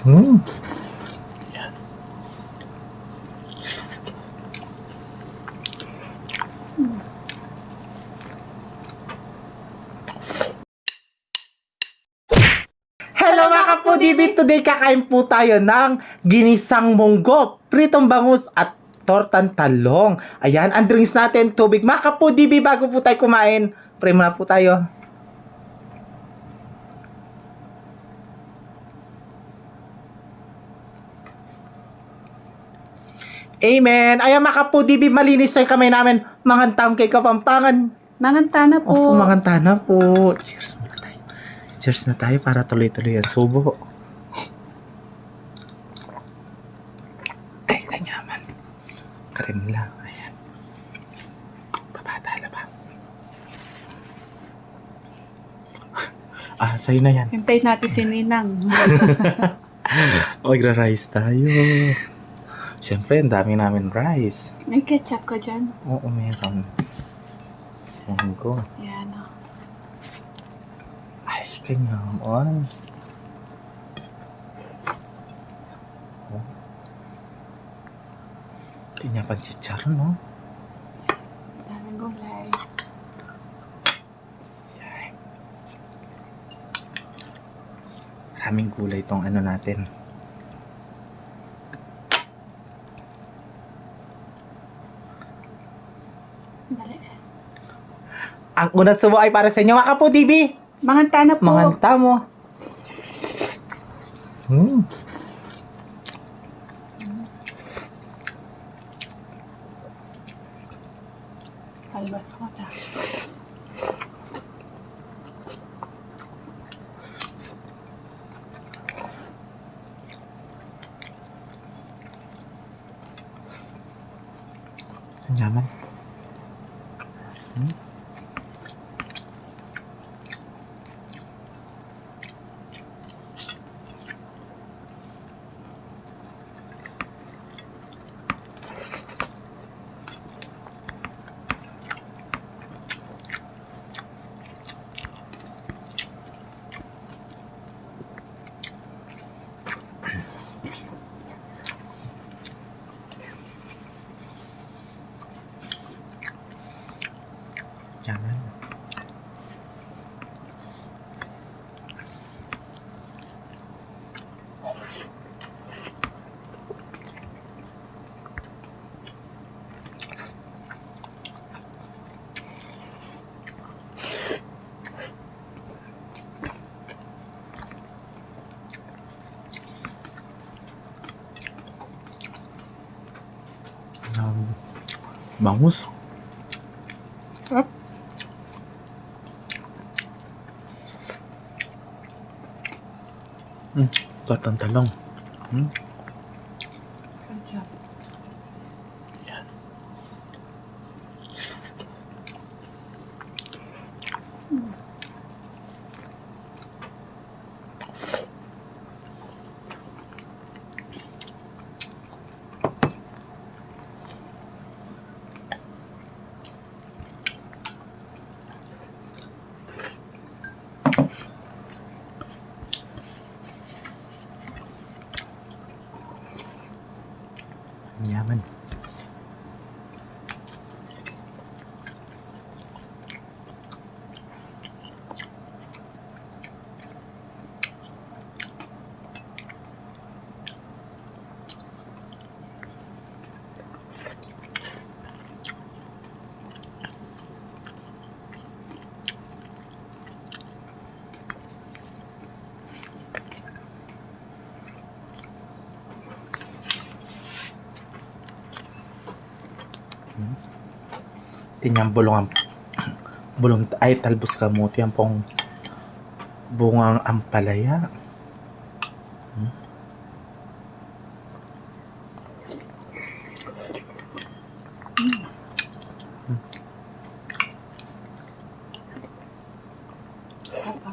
Hmm. Yan. Hello mga kapudibit! Today kakain po tayo ng ginisang munggo, pritong bangus at tortang talong. Ayan, ang drinks natin, tubig. Mga kapudibit, bago po tayo kumain, pray muna po tayo. Amen! Ayan mga kapudibit, malinis na yung kamay namin. Mangantam kay Kapampangan. Mangantana po. Opo, mangantana po. Cheers muna tayo. Cheers na tayo para tuloy-tuloy ang subo. Ay, kanyaman. Karin lang. Ayan. Babata ba? Sa'yo na yan. Hintayin natin si Ninang. Magra-rice tayo. Siyempre, ang dami namin rice. May ketchup ka dyan? Oo, meron. Munggo. Yan o. Ay, kanyaman. Hindi niya pang chicharon, no? Daming gulay. Yan. Maraming gulay itong ano natin. Dali. Ang unang subo ay para sa inyo, mga kapudibi. Mangantana po. Manganta mo. Kalbar ko ta. Ang yaman. Yaman. Bangus. Up. Tortang talong. Ketchup. Yan. Ang yaman. Tinyang bulong ay talbos kamuti ang pong bungang ampalaya. Apa?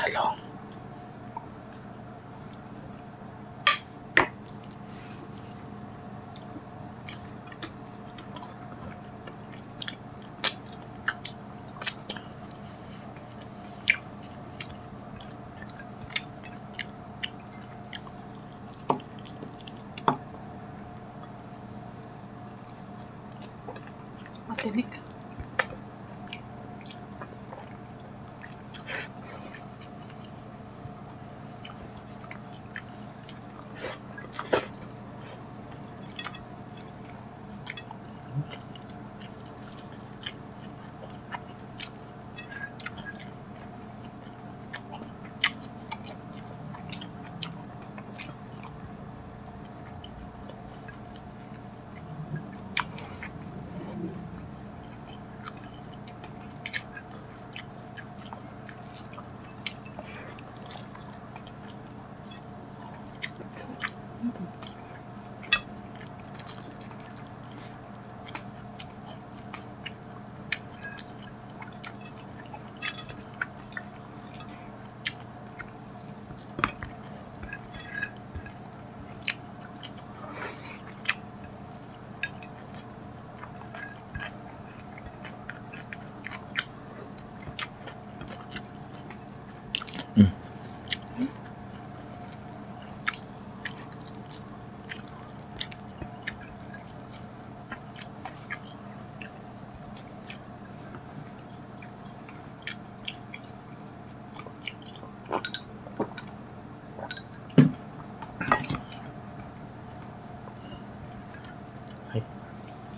talong. Matinik.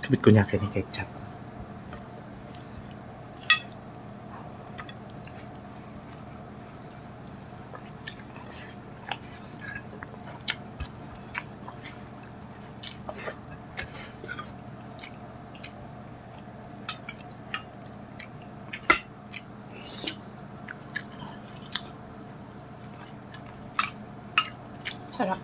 Sabit ko niya kini ketchup. Sarap.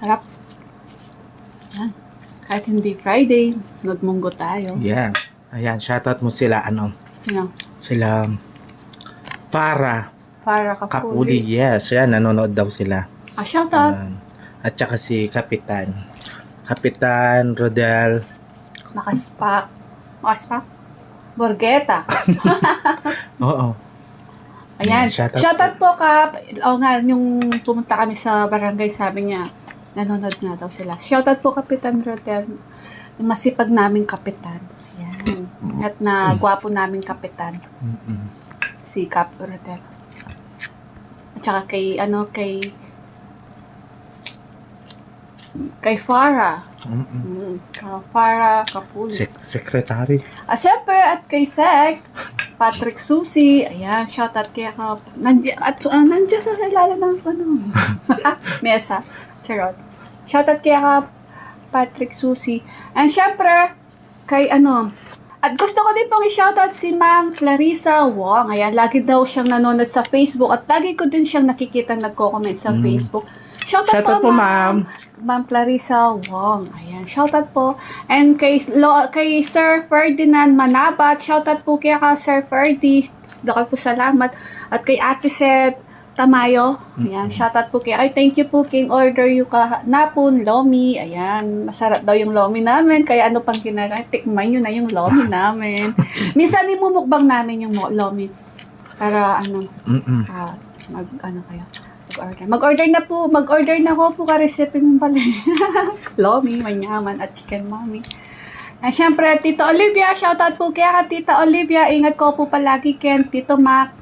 Sarap. Yan. Kahit hindi Friday, nagmunggo tayo. Yeah. Ayan, shoutout mo sila, Sino? sila para Para Kapuli. kapuli. Yes, yan, nanonood daw sila. Shout out. Ayan. At saka si Kapitan. Kapitan Rodel. Makaspak. Makaspak? Borgeta. Oo. Ayan. Shoutout Shoutout po, Kap. O nga, yung pumunta kami sa barangay, sabi niya, nanonood nga daw sila. Shoutout po, Kapitan Rodel. Yung masipag naming kapitan. Ayan. At na gwapo naming kapitan. Si Kap Rodel. At saka kay Farah. Farah Kapuli. Secretary. Siyempre, at kay Sek, Patrick Susi, ayan, shoutout kay Kap. Nandiyan sa ilalim ng mesa. Charot. Shoutout kay Kap, Patrick Susi. And siyempre, kay at gusto ko din pong i-shoutout si Ma'am Clarissa Wong. Ayan, lagi daw siyang nanonood sa Facebook at lagi ko din siyang nakikita nagko-comment sa Facebook. Shoutout po, ma'am. Ma'am Clarissa Wong. Ayan, shoutout po. And kay Sir Ferdinand Manabat, shoutout po kay Sir Ferdy. Dakal po salamat. At kay Ate Seth Tamayo. Ayan, shoutout po kay. Thank you po king order yung napon, lomi. Ayan, masarap daw yung lomi namin. Kaya ano pang ginagawa? Tikman nyo na yung lomi namin. Minsan imumukbang namin yung lomi. Para kayo. Mag-order na ko po ka-recipe mo pala. Lomi, manyaman, at chicken mommy. Siyempre, Tita Olivia, shoutout po kaya Tita Olivia. Ingat ko po palagi, Ken, Tito Mac,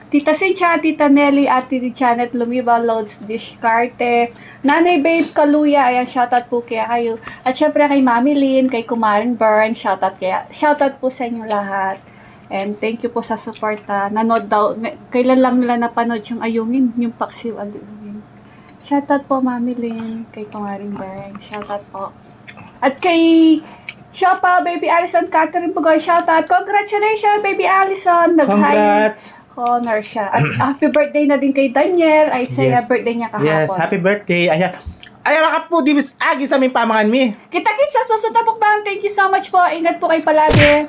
Tita Cynthia, Tita Nelly, Ate Janet Lumiba, Loads Discarte, Nanay Babe Kaluya, ayan, shoutout po kaya kayo. At syempre kay Mami Lynn, kay Kumaring Bern, shoutout po sa inyo lahat. And thank you po sa support. Nanood daw. Kailan lang nila napanood yung Ayungin, yung Paksiw Ayungin. Shoutout po, Mami Lynn, kay Kumaring Bering. Shoutout po. At kay Shopa, Baby Allison, Catherine Pugoy, shoutout. Congratulations, Baby Allison. Nag-high Congrats! honor siya. At happy birthday na din kay Daniel. Ay, saya Yes. birthday niya kahapon. Yes, happy birthday. Ayan. Ayan mga po, di agi sa aming pamangan mi. Kita-kits sa susunod na mukbang. Thank you so much po. Ingat po kayo palagi.